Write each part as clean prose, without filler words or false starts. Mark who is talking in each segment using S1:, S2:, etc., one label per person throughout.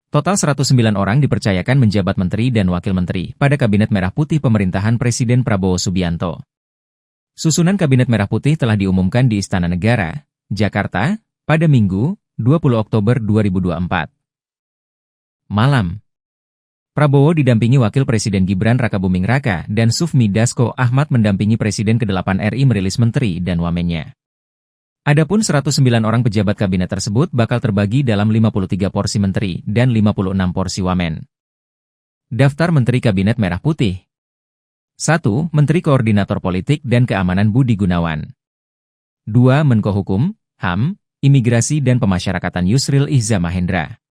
S1: Total 109 orang dipercayakan menjabat menteri dan wakil menteri pada Kabinet Merah Putih pemerintahan Presiden Prabowo Subianto. Susunan Kabinet Merah Putih telah diumumkan di Istana Negara, Jakarta, pada Minggu, 20 Oktober 2024. Malam. Prabowo didampingi Wakil Presiden Gibran Rakabuming Raka dan Sufmi Dasko Ahmad mendampingi Presiden ke-8 RI merilis menteri dan wamennya. Adapun 109 orang pejabat kabinet tersebut bakal terbagi dalam 53 porsi menteri dan 56 porsi wamen. Daftar Menteri Kabinet Merah Putih. 1. Menteri Koordinator Politik dan Keamanan Budi Gunawan. 2. Menko Hukum, HAM, Imigrasi dan Pemasyarakatan Yusril Ihza Mahendra.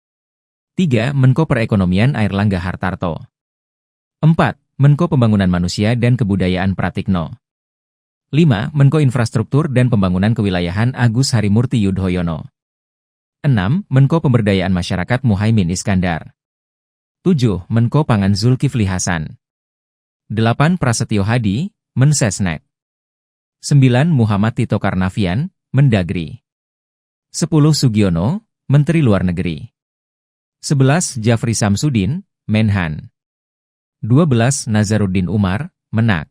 S1: 3. Menko Perekonomian Airlangga Hartarto. 4. Menko Pembangunan Manusia dan Kebudayaan Pratikno. 5. Menko Infrastruktur dan Pembangunan Kewilayahan Agus Harimurti Yudhoyono. 6. Menko Pemberdayaan Masyarakat Muhaimin Iskandar. 7. Menko Pangan Zulkifli Hasan. 8. Prasetyo Hadi, Mensesnek. 9. Muhammad Tito Karnavian, Mendagri. 10. Sugiono, Menteri Luar Negeri. 11. Jafri Samsudin, Menhan. 12. Nazaruddin Umar, Menak.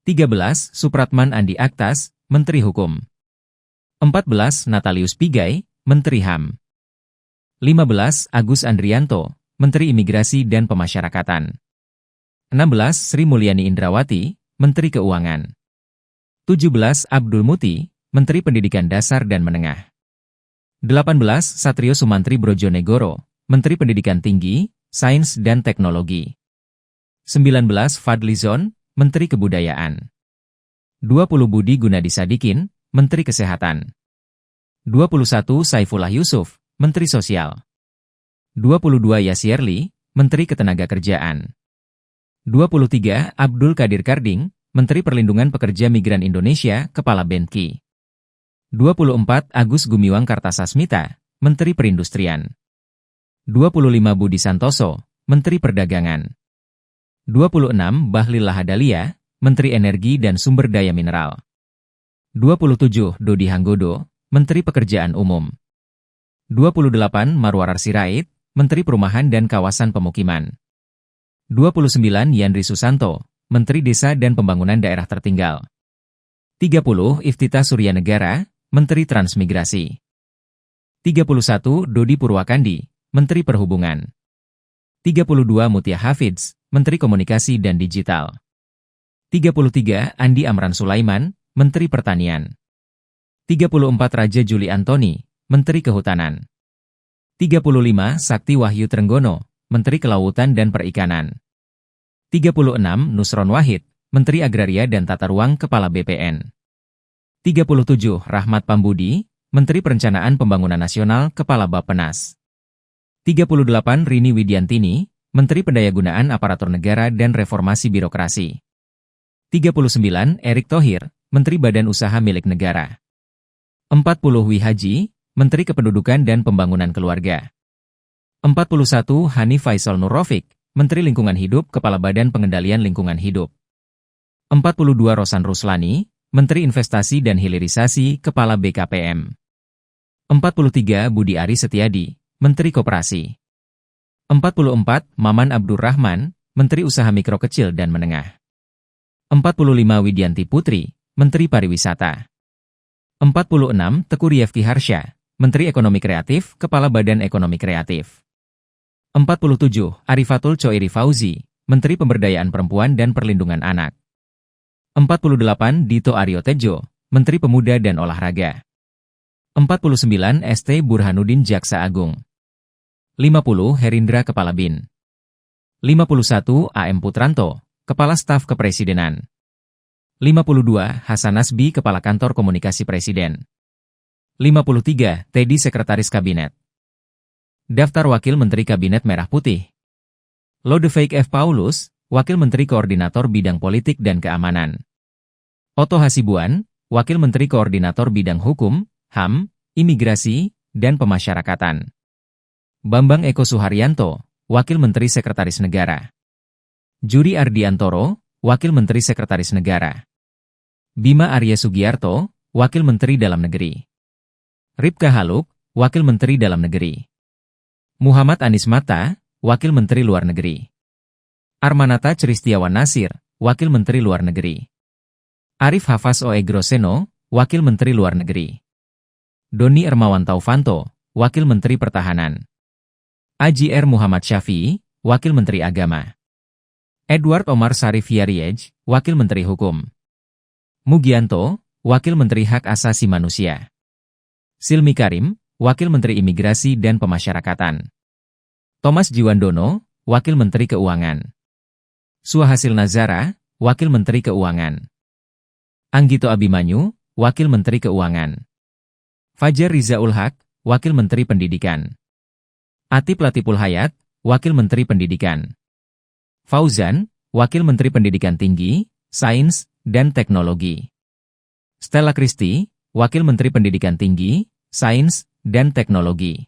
S1: 13. Supratman Andi Aktas, Menteri Hukum. 14. Natalius Pigai, Menteri HAM. 15. Agus Andrianto, Menteri Imigrasi dan Pemasyarakatan. 16. Sri Mulyani Indrawati, Menteri Keuangan. 17. Abdul Muti, Menteri Pendidikan Dasar dan Menengah. 18. Satrio Sumantri Brojonegoro, Menteri Pendidikan Tinggi, Sains dan Teknologi. 19. Fadlizon, Menteri Kebudayaan. 20. Budi Gunadi Sadikin, Menteri Kesehatan. 21. Saifullah Yusuf, Menteri Sosial. 22. Yasierli, Menteri Ketenagakerjaan. 23. Abdul Qadir Karding, Menteri Perlindungan Pekerja Migran Indonesia, Kepala Benki. 24. Agus Gumiwang Kartasasmita, Menteri Perindustrian. 25. Budi Santoso, Menteri Perdagangan. 26. Bahlil Lahadalia, Menteri Energi dan Sumber Daya Mineral. 27. Dodi Hanggodo, Menteri Pekerjaan Umum. 28. Marwarar Sirait, Menteri Perumahan dan Kawasan Pemukiman. 29. Yandri Susanto, Menteri Desa dan Pembangunan Daerah Tertinggal. 30. Iftita Suryanegara, Menteri Transmigrasi. 31. Dodi Purwakandi, Menteri Perhubungan. 32. Mutia Hafidz, Menteri Komunikasi dan Digital. 33. Andi Amran Sulaiman, Menteri Pertanian. 34. Raja Juli Antoni, Menteri Kehutanan. 35. Sakti Wahyu Trenggono, Menteri Kelautan dan Perikanan. 36. Nusron Wahid, Menteri Agraria dan Tata Ruang Kepala BPN. 37. Rahmat Pambudi, Menteri Perencanaan Pembangunan Nasional Kepala Bappenas. 38. Rini Widiantini, Menteri Pendayagunaan Aparatur Negara dan Reformasi Birokrasi. 39. Erick Thohir, Menteri Badan Usaha Milik Negara. 40. Wi Haji, Menteri Kependudukan dan Pembangunan Keluarga. 41. Hanif Faisal Nurrofik, Menteri Lingkungan Hidup Kepala Badan Pengendalian Lingkungan Hidup. 42. Rosan Ruslani, Menteri Investasi dan Hilirisasi Kepala BKPM. 43. Budi Aris Setiadi, Menteri Koperasi. 44. Maman Abdurrahman, Menteri Usaha Mikro Kecil dan Menengah. 45. Widianti Putri, Menteri Pariwisata. 46. Teku Riyefki Harsha, Menteri Ekonomi Kreatif, Kepala Badan Ekonomi Kreatif. 47. Arifatul Choiri Fauzi, Menteri Pemberdayaan Perempuan dan Perlindungan Anak. 48. Dito Aryo Tejo, Menteri Pemuda dan Olahraga. 49. ST Burhanuddin Jaksa Agung. 50. Herindra Kepala BIN. 51. AM Putranto, Kepala Staf Kepresidenan. 52. Hasan Nasbi, Kepala Kantor Komunikasi Presiden. 53. Teddy, Sekretaris Kabinet. Daftar Wakil Menteri Kabinet Merah Putih. Lodewijk F. Paulus, Wakil Menteri Koordinator Bidang Politik dan Keamanan. Otto Hasibuan, Wakil Menteri Koordinator Bidang Hukum, HAM, Imigrasi, dan Pemasyarakatan. Bambang Eko Suharyanto, Wakil Menteri Sekretaris Negara. Juri Ardiantoro, Wakil Menteri Sekretaris Negara. Bima Arya Sugiarto, Wakil Menteri Dalam Negeri. Ripka Haluk, Wakil Menteri Dalam Negeri. Muhammad Anies Mata, Wakil Menteri Luar Negeri. Armanata Christiawan Nasir, Wakil Menteri Luar Negeri. Arif Hafaz Oe Groseno, Wakil Menteri Luar Negeri. Doni Ermawan Taufanto, Wakil Menteri Pertahanan. Aji R. Muhammad Syafi'i, Wakil Menteri Agama. Edward Omar Sarif Yariej, Wakil Menteri Hukum. Mugianto, Wakil Menteri Hak Asasi Manusia. Silmi Karim, Wakil Menteri Imigrasi dan Pemasyarakatan. Thomas Jiwandono, Wakil Menteri Keuangan. Suhasil Nazara, Wakil Menteri Keuangan. Anggito Abimanyu, Wakil Menteri Keuangan. Fajar Rizaul Haq, Wakil Menteri Pendidikan. Atip Latiful Hayat, Wakil Menteri Pendidikan. Fauzan, Wakil Menteri Pendidikan Tinggi, Sains, dan Teknologi. Stella Christie, Wakil Menteri Pendidikan Tinggi, Sains, dan Teknologi.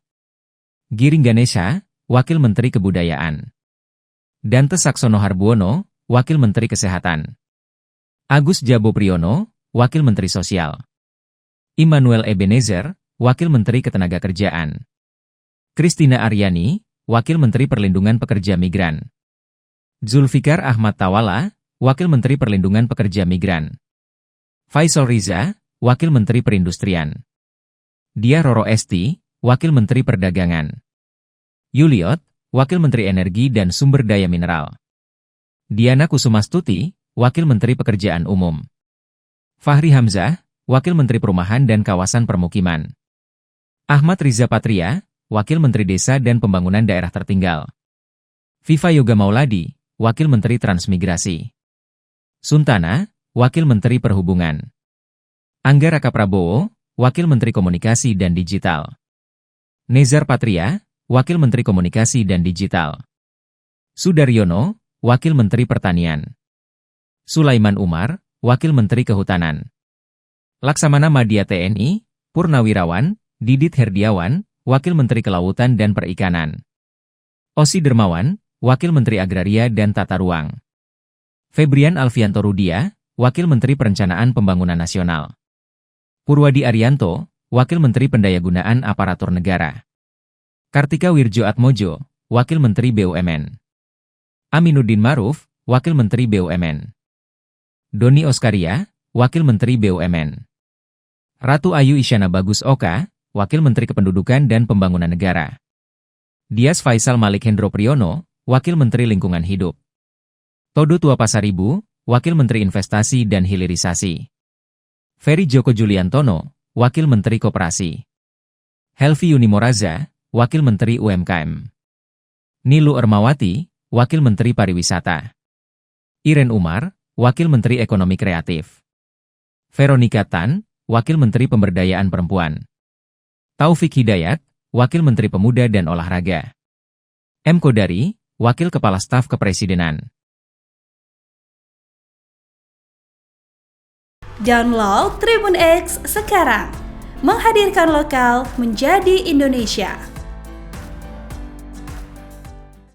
S1: Giring Ganesha, Wakil Menteri Kebudayaan. Dante Saksono Harbuono, Wakil Menteri Kesehatan. Agus Jabo Priyono, Wakil Menteri Sosial. Immanuel Ebenezer, Wakil Menteri Ketenagakerjaan. Kristina Aryani, Wakil Menteri Perlindungan Pekerja Migran. Zulfikar Ahmad Tawala, Wakil Menteri Perlindungan Pekerja Migran. Faisal Riza, Wakil Menteri Perindustrian. Dia Roro Esti, Wakil Menteri Perdagangan. Yuliot, Wakil Menteri Energi dan Sumber Daya Mineral. Diana Kusumastuti, Wakil Menteri Pekerjaan Umum. Fahri Hamzah, Wakil Menteri Perumahan dan Kawasan Permukiman. Ahmad Riza Patria, Wakil Menteri Desa dan Pembangunan Daerah Tertinggal. Viva Yoga Mauladi, Wakil Menteri Transmigrasi. Suntana, Wakil Menteri Perhubungan. Angga Raka Prabowo, Wakil Menteri Komunikasi dan Digital. Nezar Patria, Wakil Menteri Komunikasi dan Digital. Sudaryono, Wakil Menteri Pertanian. Sulaiman Umar, Wakil Menteri Kehutanan. Laksamana Madya TNI, Purnawirawan, Didit Herdiawan, Wakil Menteri Kelautan dan Perikanan. Osi Dermawan, Wakil Menteri Agraria dan Tata Ruang. Febrian Alfianto Rudia, Wakil Menteri Perencanaan Pembangunan Nasional. Purwadi Arianto, Wakil Menteri Pendayagunaan Aparatur Negara. Kartika Wirjoatmojo, Wakil Menteri BUMN. Aminuddin Maruf, Wakil Menteri BUMN. Doni Oskaria, Wakil Menteri BUMN. Ratu Ayu Isyana Bagus Oka, Wakil Menteri Kependudukan dan Pembangunan Negara. Dias Faisal Malik Hendro Priyono, Wakil Menteri Lingkungan Hidup. Todo Tua Pasaribu, Wakil Menteri Investasi dan Hilirisasi. Ferry Joko Juliantono, Wakil Menteri Koperasi. Helvi Yunimoraza, Wakil Menteri UMKM. Nilu Ermawati, Wakil Menteri Pariwisata. Iren Umar, Wakil Menteri Ekonomi Kreatif. Veronica Tan, Wakil Menteri Pemberdayaan Perempuan. Taufik Hidayat, Wakil Menteri Pemuda dan Olahraga. M. Kodari, Wakil Kepala Staf Kepresidenan.
S2: Download Tribun X sekarang, menghadirkan lokal menjadi Indonesia.